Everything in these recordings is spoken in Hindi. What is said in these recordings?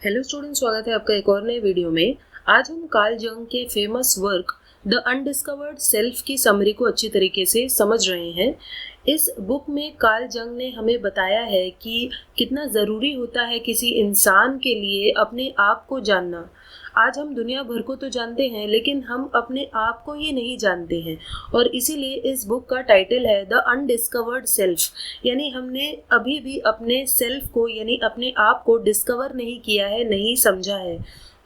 हेलो स्टूडेंट, स्वागत है आपका एक और नए वीडियो में। आज हम कार्ल जंग के famous work the undiscovered self की समरी को अच्छी तरीके से समझ रहे हैं। इस बुक में कार्ल जंग ने हमें बताया है कि कितना ज़रूरी होता है किसी इंसान के लिए अपने आप को जानना। आज हम दुनिया भर को तो जानते हैं, लेकिन हम अपने आप को ही नहीं जानते हैं, और इसीलिए इस बुक का टाइटल है द अनडिस्कवर्ड सेल्फ। यानी हमने अभी भी अपने सेल्फ को यानी अपने आप को डिस्कवर नहीं किया है, नहीं समझा है।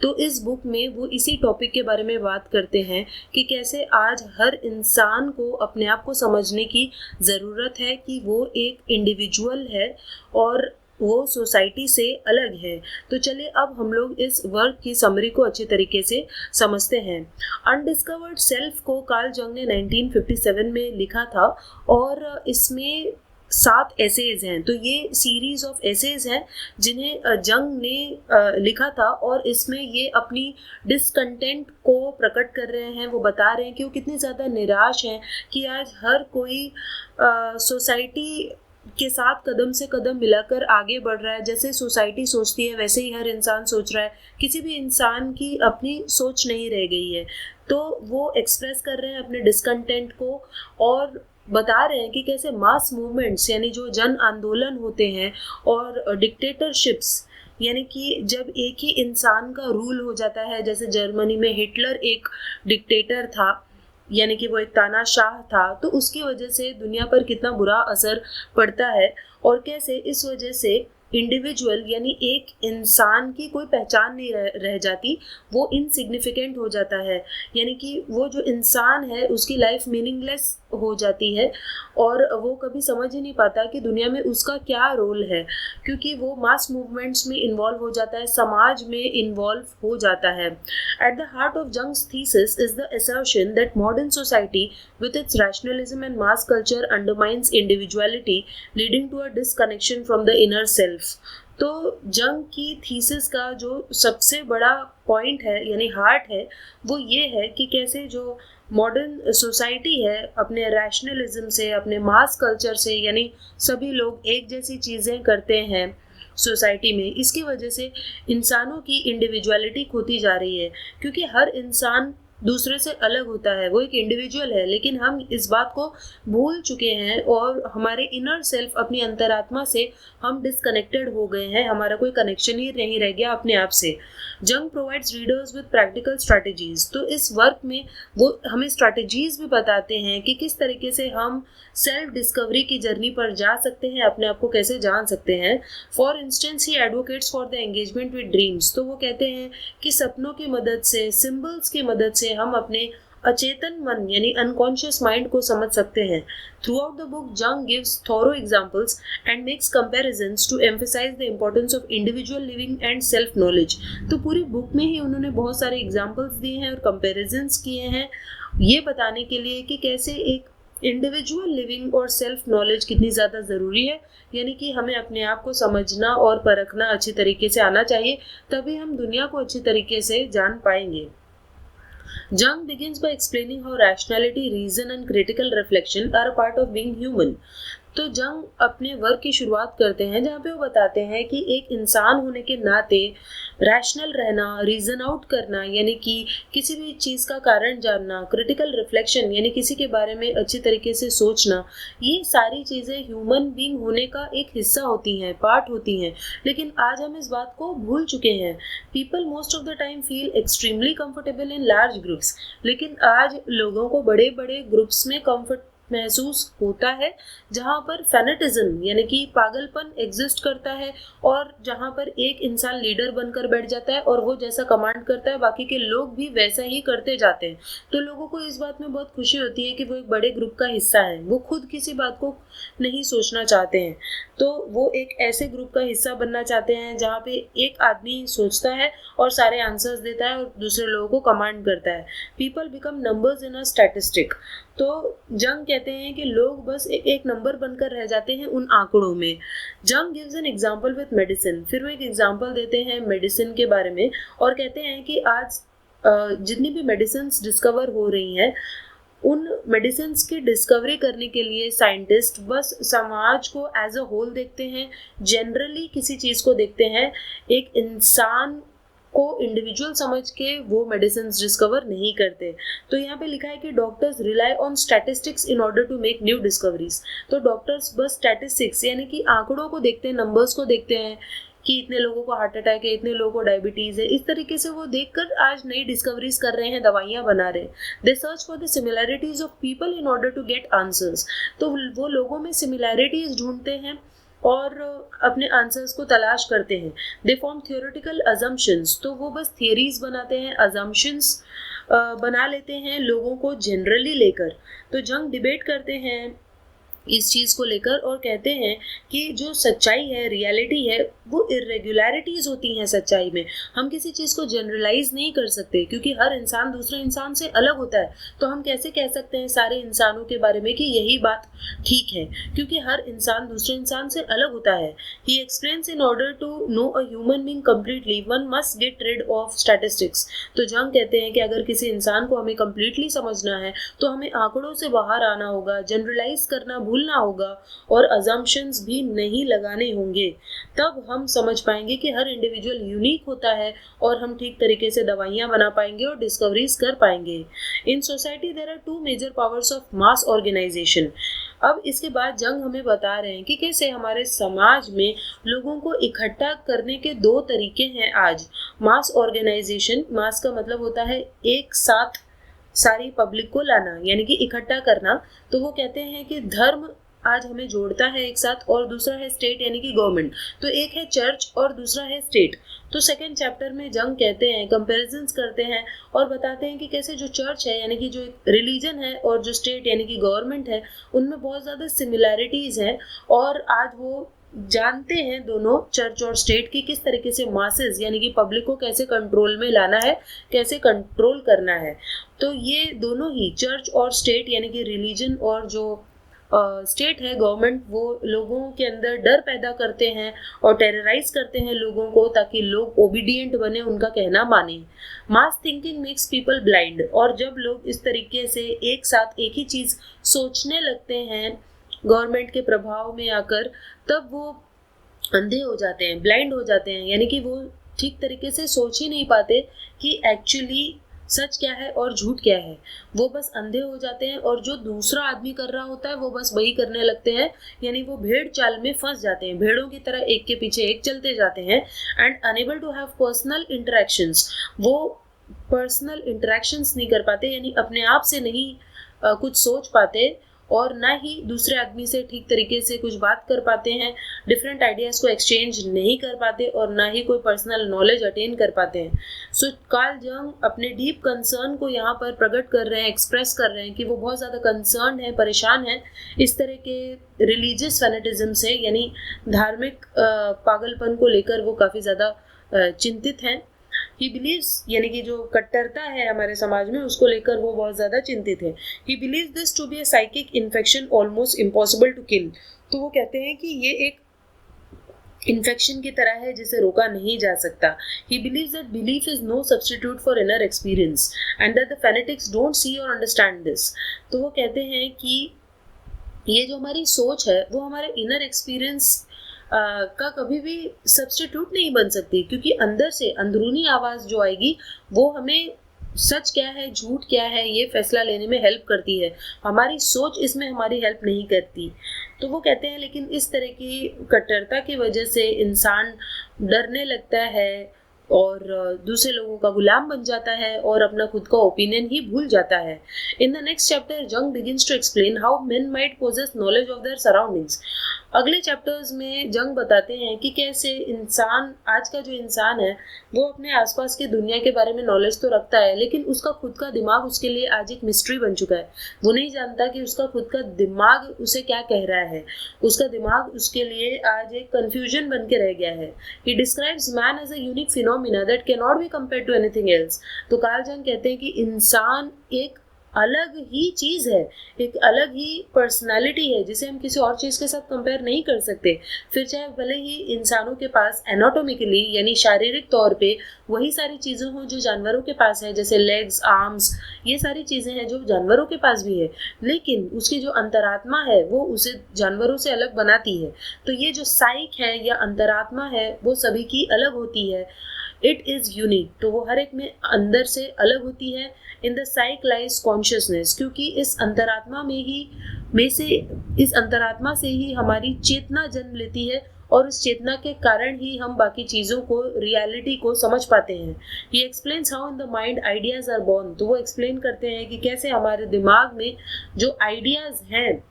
तो इस बुक में वो इसी टॉपिक के बारे में बात करते हैं कि कैसे आज हर इंसान को अपने आप को समझने की ज़रूरत है कि वो एक इंडिविजुअल है और वो सोसाइटी से अलग है। तो चलिए अब हम लोग इस वर्क की समरी को अच्छी तरीके से समझते हैं। अनडिस्कवर्ड सेल्फ को कार्ल जंग ने 1957 में लिखा था और इसमें 7 एसेज हैं। तो ये सीरीज ऑफ एसेज हैं जिन्हें जंग ने लिखा था, और इसमें ये अपनी डिसकंटेंट को प्रकट कर रहे हैं। वो बता रहे हैं कि वो कितनी ज़्यादा निराश हैं कि आज हर कोई सोसाइटी के साथ कदम से कदम मिलाकर आगे बढ़ रहा है। जैसे सोसाइटी सोचती है वैसे ही हर इंसान सोच रहा है, किसी भी इंसान की अपनी सोच नहीं रह गई है। तो वो एक्सप्रेस कर रहे हैं अपने डिसकंटेंट को और बता रहे हैं कि कैसे मास मूवमेंट्स यानी जो जन आंदोलन होते हैं और डिक्टेटरशिप्स यानी कि जब एक ही इंसान का रूल हो जाता है, जैसे जर्मनी में हिटलर एक डिक्टेटर था, यानी कि वो एक तानाशाह था, तो उसकी वजह से दुनिया पर कितना बुरा असर पड़ता है और कैसे इस वजह से इंडिविजुअल यानी एक इंसान की कोई पहचान नहीं रह जाती, वो इनसिग्निफिकेंट हो जाता है। यानी कि वो जो इंसान है उसकी लाइफ मीनिंगलेस हो जाती है और वो कभी समझ ही नहीं पाता कि दुनिया में उसका क्या रोल है, क्योंकि वो मास मूवमेंट्स में इन्वॉल्व हो जाता है, समाज में इन्वॉल्व हो जाता है। At the heart of Jung's thesis is the assertion that modern society with its rationalism and mass culture undermines individuality, leading to a disconnection from the inner self। तो जंग की थीसिस का जो सबसे बड़ा पॉइंट है यानी हार्ट है, वो ये है कि कैसे जो मॉडर्न सोसाइटी है अपने रैशनलिज्म से, अपने मास कल्चर से, यानी सभी लोग एक जैसी चीज़ें करते हैं सोसाइटी में, इसकी वजह से इंसानों की इंडिविजुअलिटी खोती जा रही है। क्योंकि हर इंसान दूसरे से अलग होता है, वो एक इंडिविजुअल है, लेकिन हम इस बात को भूल चुके हैं और हमारे इनर सेल्फ, अपनी अंतरात्मा से हम डिसकनेक्टेड हो गए हैं। हमारा कोई कनेक्शन ही नहीं रह गया अपने आप से। जंग provides readers with practical strategies. तो इस वर्क में वो हमें स्ट्रैटेजीज भी बताते हैं कि किस तरीके से हम सेल्फ डिस्कवरी की जर्नी पर जा सकते हैं, अपने आप को कैसे जान सकते हैं। For instance he advocates for the engagement with dreams. तो वो कहते हैं कि सपनों की मदद से, सिंबल्स की मदद से हम अपने अचेतन मन यानी अनकॉन्शियस माइंड को समझ सकते हैं। Throughout the book Jung gives thorough examples and makes comparisons to emphasise the importance of individual living and self knowledge. तो पूरी बुक में ही उन्होंने बहुत सारे एग्जाम्पल्स दिए हैं और कंपेरिजन्स किए हैं, ये बताने के लिए कि कैसे एक इंडिविजुअल लिविंग और सेल्फ नॉलेज कितनी ज़्यादा ज़रूरी है। यानी कि हमें अपने आप को समझना और परखना अच्छी तरीके से आना चाहिए, तभी हम दुनिया को अच्छी तरीके से जान पाएंगे। Jung begins by explaining how rationality, reason and critical reflection are a part of being human। तो जंग अपने वर्क की शुरुआत करते हैं जहाँ पे वो बताते हैं कि एक इंसान होने के नाते रैशनल रहना, रीजन आउट करना यानी कि किसी भी चीज़ का कारण जानना, क्रिटिकल रिफ्लेक्शन यानी किसी के बारे में अच्छी तरीके से सोचना, ये सारी चीज़ें ह्यूमन बीइंग होने का एक हिस्सा होती हैं, पार्ट होती हैं। लेकिन आज हम इस बात को भूल चुके हैं। People most of the time feel extremely comfortable in large groups. लेकिन आज लोगों को बड़े बड़े ग्रुप्स में कंफर्ट महसूस होता है, जहाँ पर फैनेटिज्म यानी कि पागलपन एग्जिस्ट करता है और जहाँ पर एक इंसान लीडर बनकर बैठ जाता है और वो जैसा कमांड करता है बाकी के लोग भी वैसा ही करते जाते हैं। तो लोगों को इस बात में बहुत खुशी होती है कि वो एक बड़े ग्रुप का हिस्सा है, वो खुद किसी बात को नहीं सोचना चाहते हैं। तो वो एक ऐसे ग्रुप का हिस्सा बनना चाहते हैं जहाँ पे एक आदमी सोचता है और सारे आंसर्स देता है और दूसरे लोगों को कमांड करता है। People become numbers in a statistic. तो जंग कहते हैं कि लोग बस एक नंबर बनकर रह जाते हैं उन आंकड़ों में। जंग gives an example with medicine. फिर वो एक एग्जांपल देते हैं मेडिसिन के बारे में और कहते हैं कि आज जितनी भी मेडिसिन डिस्कवर हो रही हैं उन मेडिसिन्स की डिस्कवरी करने के लिए साइंटिस्ट बस समाज को एज अ होल देखते हैं, जनरली किसी चीज़ को देखते हैं, एक इंसान को इंडिविजुअल समझ के वो मेडिसिन डिस्कवर नहीं करते। तो यहाँ पे लिखा है कि doctors rely on statistics in order to make new discoveries. तो डॉक्टर्स बस स्टैटिस्टिक्स यानी कि आंकड़ों को देखते हैं, नंबर्स को देखते हैं कि इतने लोगों को हार्ट अटैक है, इतने लोगों को डायबिटीज़ है, इस तरीके से वो देखकर आज नई डिस्कवरीज कर रहे हैं, दवाइयाँ बना रहे हैं। They search for the similarities of people in order to get answers. तो वो लोगों में सिमिलैरिटीज ढूंढते हैं और अपने आंसर्स को तलाश करते हैं। They form theoretical assumptions. तो वो बस थियरीज बनाते हैं, अजम्पशंस बना लेते हैं लोगों को जनरली लेकर। तो जंग डिबेट करते हैं इस चीज़ को लेकर और कहते हैं कि जो सच्चाई है, रियलिटी है, वो इरेगुलरिटीज़ होती हैं सच्चाई में। हम किसी चीज़ को जनरलाइज नहीं कर सकते क्योंकि हर इंसान दूसरे इंसान से अलग होता है। तो हम कैसे कह सकते हैं सारे इंसानों के बारे में कि यही बात ठीक है, क्योंकि हर इंसान दूसरे इंसान से अलग होता है। He explains in order to know a human being completely one must get rid of statistics. तो जंग कहते हैं कि अगर किसी इंसान को हमें कंप्लीटली समझना है तो हमें आंकड़ों से बाहर आना होगा, जनरलाइज करना भूलना होगा और अजम्पशंस भी नहीं लगाने होंगे। तब हम समझ पाएंगे कि हर इंडिविजुअल यूनिक होता है और हम ठीक तरीके से दवाइयाँ बना पाएंगे और डिस्कवरीज कर पाएंगे। In society there are two major powers of mass organisation. अब इसके बाद जंग हमें बता रहे हैं कि कैसे हमारे समाज में लोगों को इकट्ठा करने के दो तरीके हैं आज। मास ऑर्गेनाइजेशन, मास का मतलब होता है एक साथ सारी पब्लिक को लाना, यानी कि इकट्ठा करना। तो वो कहते हैं कि धर्म आज हमें जोड़ता है एक साथ, और दूसरा है स्टेट यानी कि गवर्नमेंट। तो एक है चर्च और दूसरा है स्टेट। तो सेकेंड चैप्टर में जंग कहते हैं, कंपैरिजंस करते हैं और बताते हैं कि कैसे जो चर्च है यानी कि जो रिलीजन है और जो स्टेट यानी कि गवर्नमेंट है, उनमें बहुत ज़्यादा सिमिलैरिटीज़ हैं। और आज वो जानते हैं दोनों, चर्च और स्टेट, की किस तरीके से मासेस यानी कि पब्लिक को कैसे कंट्रोल में लाना है, कैसे कंट्रोल करना है। तो ये दोनों ही चर्च और स्टेट यानी कि रिलीजन और जो स्टेट है गवर्नमेंट, वो लोगों के अंदर डर पैदा करते हैं और टेरराइज करते हैं लोगों को ताकि लोग ओबीडियंट बने, उनका कहना माने। मास थिंकिंग मेक्स पीपल ब्लाइंड। और जब लोग इस तरीके से एक साथ एक ही चीज़ सोचने लगते हैं गवर्नमेंट के प्रभाव में आकर, तब वो अंधे हो जाते हैं, ब्लाइंड हो जाते हैं, यानी कि वो ठीक तरीके से सोच ही नहीं पाते कि एक्चुअली सच क्या है और झूठ क्या है। वो बस अंधे हो जाते हैं और जो दूसरा आदमी कर रहा होता है वो बस वही करने लगते हैं, यानी वो भेड़ चाल में फंस जाते हैं, भेड़ों की तरह एक के पीछे एक चलते जाते हैं। And unable to have personal interactions, वो पर्सनल इंटरेक्शंस नहीं कर पाते, यानी अपने आप से नहीं कुछ सोच पाते और ना ही दूसरे आदमी से ठीक तरीके से कुछ बात कर पाते हैं, डिफरेंट आइडियाज़ को एक्सचेंज नहीं कर पाते और ना ही कोई पर्सनल नॉलेज अटेन कर पाते हैं। सो कार्ल जंग अपने डीप कंसर्न को यहाँ पर प्रकट कर रहे हैं, एक्सप्रेस कर रहे हैं कि वो बहुत ज़्यादा कंसर्न है, परेशान है इस तरह के रिलीजियस फैनेटिज्म से, यानी धार्मिक पागलपन को लेकर वो काफ़ी ज़्यादा चिंतित हैं। ही बिलीव्स, यानी कि जो कट्टरता है हमारे समाज में, उसको लेकर वो बहुत ज़्यादा चिंतित है। He believes this to be a psychic infection almost impossible to kill. तो वो कहते हैं कि ये एक इन्फेक्शन की तरह है जिसे रोका नहीं जा सकता। He believes that belief is no substitute for inner experience and that the fanatics don't see or understand this. तो वो कहते हैं कि ये जो हमारी सोच है वो हमारे इनर एक्सपीरियंस का कभी भी सब्स्टिट्यूट नहीं बन सकती, क्योंकि अंदर से अंदरूनी आवाज़ जो आएगी वो हमें सच क्या है झूठ क्या है ये फैसला लेने में हेल्प करती है, हमारी सोच इसमें हमारी हेल्प नहीं करती। तो वो कहते हैं लेकिन इस तरह की कट्टरता की वजह से इंसान डरने लगता है और दूसरे लोगों का गुलाम बन जाता है और अपना खुद का ओपिनियन ही भूल जाता है। In the next chapter Jung begins to explain how men might possess knowledge of their surroundings. अगले चैप्टर्स में जंग बताते हैं कि कैसे इंसान, आज का जो इंसान है वो अपने आसपास की दुनिया के बारे में नॉलेज तो रखता है, लेकिन उसका खुद का दिमाग उसके लिए आज एक मिस्ट्री बन चुका है। वो नहीं जानता कि उसका खुद का दिमाग उसे क्या कह रहा है, उसका दिमाग उसके लिए आज एक कन्फ्यूजन बन के रह गया है। He describes man as a unique phenomena that can not be compared to anything else. तो कार्ल जंग कहते हैं कि इंसान एक अलग ही चीज़ है, एक अलग ही पर्सनालिटी है जिसे हम किसी और चीज़ के साथ कंपेयर नहीं कर सकते। फिर चाहे भले ही इंसानों के पास एनाटॉमिकली यानी शारीरिक तौर पे वही सारी चीज़ें हों जो जानवरों के पास है, जैसे लेग्स, आर्म्स, ये सारी चीज़ें हैं जो जानवरों के पास भी है, लेकिन उसकी जो अंतरात्मा है वो उसे जानवरों से अलग बनाती है। तो ये जो साइक है या अंतरात्मा है वो सभी की अलग होती है। इट इज़ यूनिक, तो वो हर एक में अंदर से अलग होती है। In the psych lies consciousness, क्योंकि इस अंतरात्मा इस अंतरात्मा से ही हमारी चेतना जन्म लेती है और उस चेतना के कारण ही हम बाकी चीज़ों को, रियलिटी को समझ पाते हैं। He explains how in the mind ideas are born, तो वो एक्सप्लेन करते हैं कि कैसे हमारे दिमाग में जो आइडियाज हैं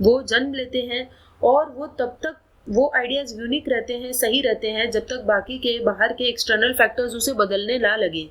वो जन्म लेते हैं, और वो तब तक वो आइडियाज यूनिक रहते हैं, सही रहते हैं, जब तक बाकी के बाहर के एक्सटर्नल फैक्टर्स उसे बदलने ना लगे।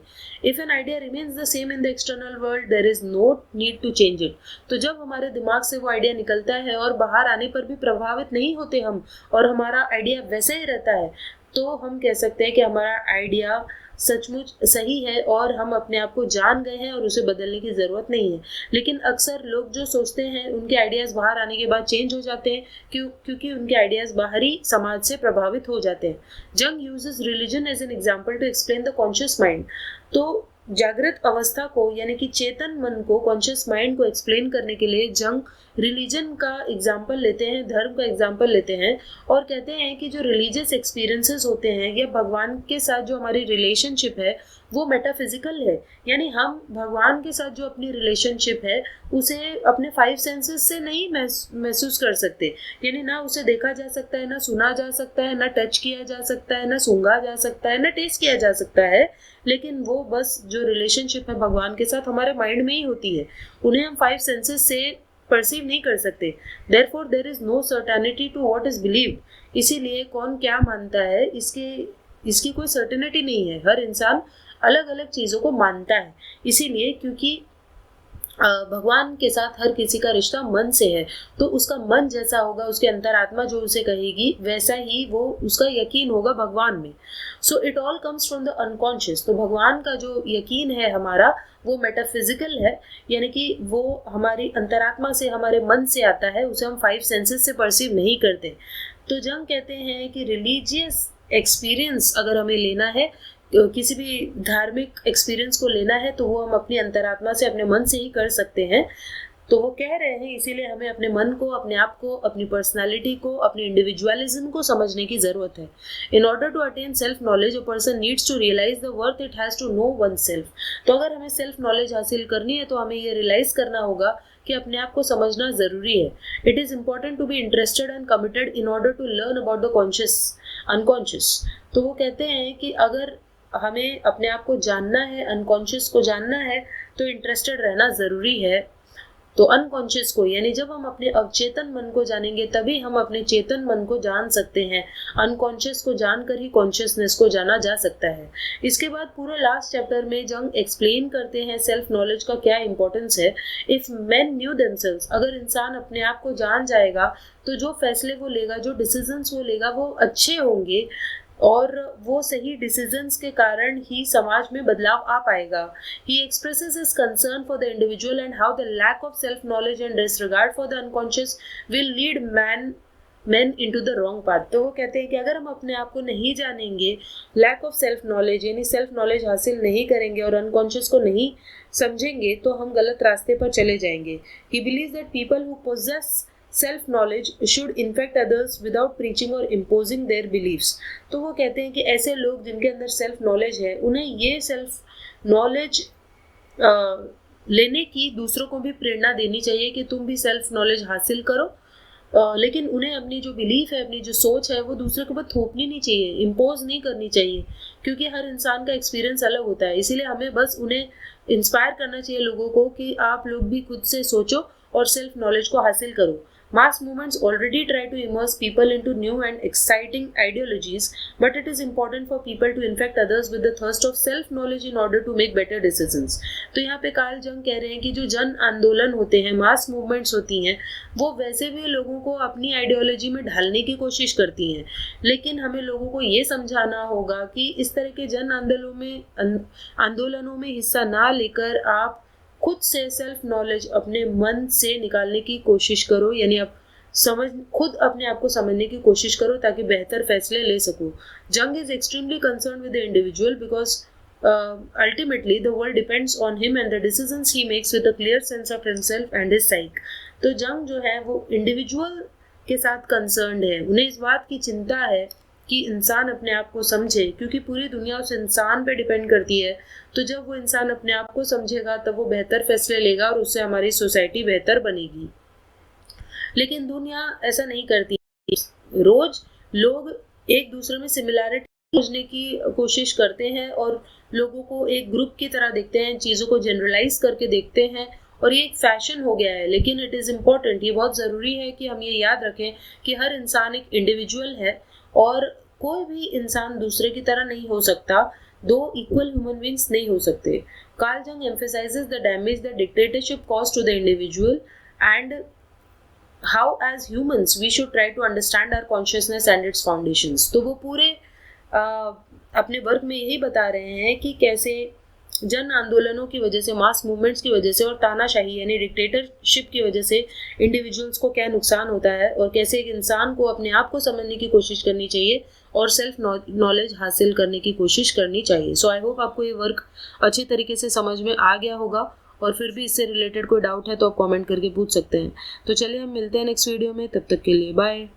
If an idea remains the same in the external world there is no need to change it, तो जब हमारे दिमाग से वो आइडिया निकलता है और बाहर आने पर भी प्रभावित नहीं होते हम, और हमारा आइडिया वैसे ही रहता है, तो हम कह सकते हैं कि हमारा आइडिया सचमुच सही है और हम अपने आप को जान गए हैं और उसे बदलने की ज़रूरत नहीं है। लेकिन अक्सर लोग जो सोचते हैं उनके आइडियाज़ बाहर आने के बाद चेंज हो जाते हैं, क्योंकि उनके आइडियाज़ बाहरी समाज से प्रभावित हो जाते हैं। Jung uses religion as an example to explain the conscious mind, तो जागृत अवस्था को यानी कि चेतन मन को, कॉन्शियस माइंड को एक्सप्लेन करने के लिए जंग रिलीजन का एग्जाम्पल लेते हैं, धर्म का एग्जाम्पल लेते हैं, और कहते हैं कि जो रिलीजियस एक्सपीरियंसेस होते हैं या भगवान के साथ जो हमारी रिलेशनशिप है वो मेटाफिजिकल है। यानी हम भगवान के साथ जो अपनी रिलेशनशिप है उसे अपने 5 सेंसेस से नहीं महसूस कर सकते। यानी ना उसे देखा जा सकता है, ना सुना जा सकता है, ना टच किया जा सकता है, ना सूंघा जा सकता है, ना टेस्ट किया जा सकता है, लेकिन वो बस जो रिलेशनशिप है भगवान के साथ हमारे माइंड में ही होती है। उन्हें हम 5 सेंसेस से परसीव नहीं कर सकते। Therefore there is no certainty to what is believed, इसीलिए कौन क्या मानता है इसकी कोई सर्टेनिटी नहीं है। हर इंसान अलग अलग चीज़ों को मानता है, इसीलिए क्योंकि भगवान के साथ हर किसी का रिश्ता मन से है, तो उसका मन जैसा होगा, उसके अंतरात्मा जो उसे कहेगी वैसा ही वो उसका यकीन होगा भगवान में। So it all comes from the unconscious, तो भगवान का जो यकीन है हमारा वो मेटाफिजिकल है, यानी कि वो हमारी अंतरात्मा से, हमारे मन से आता है, उसे हम 5 सेंसेस से परसीव नहीं करते। तो जंग कहते हैं कि रिलीजियस एक्सपीरियंस अगर हमें लेना है, किसी भी धार्मिक एक्सपीरियंस को लेना है, तो वो हम अपनी अंतरात्मा से, अपने मन से ही कर सकते हैं। तो वो कह रहे हैं इसीलिए हमें अपने मन को, अपने आप को, अपनी पर्सनालिटी को, अपनी इंडिविजुअलिज्म को समझने की ज़रूरत है। In order to attain self knowledge a person needs to realise the worth it has to know oneself, तो अगर हमें सेल्फ नॉलेज हासिल करनी है तो हमें ये रियलाइज़ करना होगा कि अपने आप को समझना ज़रूरी है। It is important to be interested and committed in order to learn about the conscious unconscious. तो वो कहते हैं कि अगर हमें अपने आप को जानना है, अनकॉन्शियस को जानना है, तो इंटरेस्टेड रहना ज़रूरी है। तो अनकॉन्शियस को, यानी जब हम अपने अवचेतन मन को जानेंगे तभी हम अपने चेतन मन को जान सकते हैं। अनकॉन्शियस को जानकर ही कॉन्शियसनेस को जाना जा सकता है। इसके बाद पूरा लास्ट चैप्टर में जंग एक्सप्लेन करते हैं सेल्फ नॉलेज का क्या इंपॉर्टेंस है। इफ मैन न्यू देमसेल्व्स, अगर इंसान अपने आप को जान जाएगा तो जो फैसले वो लेगा, जो डिसीजंस वो लेगा वो अच्छे होंगे, और वो सही डिसीजंस के कारण ही समाज में बदलाव आ पाएगा। He expresses his concern for the individual and how the lack of self knowledge and disregard for the unconscious will lead man into the wrong path. तो वो कहते हैं कि अगर हम अपने आप को नहीं जानेंगे, लैक ऑफ सेल्फ नॉलेज यानी सेल्फ नॉलेज हासिल नहीं करेंगे और अनकॉन्शियस को नहीं समझेंगे, तो हम गलत रास्ते पर चले जाएंगे। He believes that people who possess self knowledge should infect others without preaching or imposing their beliefs. तो वो कहते हैं कि ऐसे लोग जिनके अंदर सेल्फ नॉलेज है, उन्हें ये सेल्फ नॉलेज लेने की दूसरों को भी प्रेरणा देनी चाहिए कि तुम भी सेल्फ नॉलेज हासिल करो, लेकिन उन्हें अपनी जो बिलीफ है, अपनी जो सोच है, वो दूसरे के ऊपर थोपनी नहीं चाहिए, इम्पोज नहीं करनी चाहिए, क्योंकि हर इंसान का एक्सपीरियंस अलग होता है। इसीलिए हमें बस उन्हें इंस्पायर करना चाहिए लोगों को कि आप लोग भी खुद से सोचो और सेल्फ नॉलेज को हासिल करो। Mass movements already try to immerse people into new and exciting ideologies, but it is important for people to infect others with the thirst of self-knowledge in order to make better decisions. तो यहाँ पे कार्ल जंग कह रहे हैं कि जो जन आंदोलन होते हैं, मास मूवमेंट्स होती हैं, वो वैसे भी लोगों को अपनी आइडियोलॉजी में ढालने की कोशिश करती हैं, लेकिन हमें लोगों को ये समझाना होगा कि इस तरह के जन आंदोलनों में हिस्सा ना लेकर आप खुद से सेल्फ नॉलेज अपने मन से निकालने की कोशिश करो, यानी आप खुद अपने आप को समझने की कोशिश करो ताकि बेहतर फैसले ले सको। जंग is extremely concern with the individual because ultimately the world depends on him and the decisions he makes with a clear sense of himself and his psyche। तो जंग जो है वो इंडिविजुअल के साथ कंसर्न्ड है, उन्हें इस बात की चिंता है कि इंसान अपने आप को समझे, क्योंकि पूरी दुनिया उस इंसान पे डिपेंड करती है। तो जब वो इंसान अपने आप को समझेगा तब वो बेहतर फैसले लेगा और उससे हमारी सोसाइटी बेहतर बनेगी। लेकिन दुनिया ऐसा नहीं करती। रोज लोग एक दूसरे में सिमिलैरिटी खोजने की कोशिश करते हैं और लोगों को एक ग्रुप की तरह देखते हैं, चीज़ों को जनरलाइज करके देखते हैं और ये एक फैशन हो गया है। लेकिन इट इज़ इम्पॉर्टेंट, ये बहुत ज़रूरी है कि हम ये याद रखें कि हर इंसान एक इंडिविजुअल है और कोई भी इंसान दूसरे की तरह नहीं हो सकता, दो इक्वल ह्यूमन बींग्स नहीं हो सकते। कार्ल जंग emphasizes the damage that dictatorship caused to the individual and how as humans we should try to understand our consciousness and its foundations। तो वो पूरे अपने वर्क में यही बता रहे हैं कि कैसे जन आंदोलनों की वजह से, मास मूवमेंट्स की वजह से और तानाशाही यानी डिक्टेटरशिप की वजह से इंडिविजुअल्स को क्या नुकसान होता है और कैसे एक इंसान को अपने आप को समझने की कोशिश करनी चाहिए और सेल्फ नॉलेज हासिल करने की कोशिश करनी चाहिए। सो आई होप आपको ये वर्क अच्छी तरीके से समझ में आ गया होगा और फिर भी इससे रिलेटेड कोई डाउट है तो आप कमेंट करके पूछ सकते हैं। तो चलिए हम मिलते हैं नेक्स्ट वीडियो में, तब तक के लिए बाय।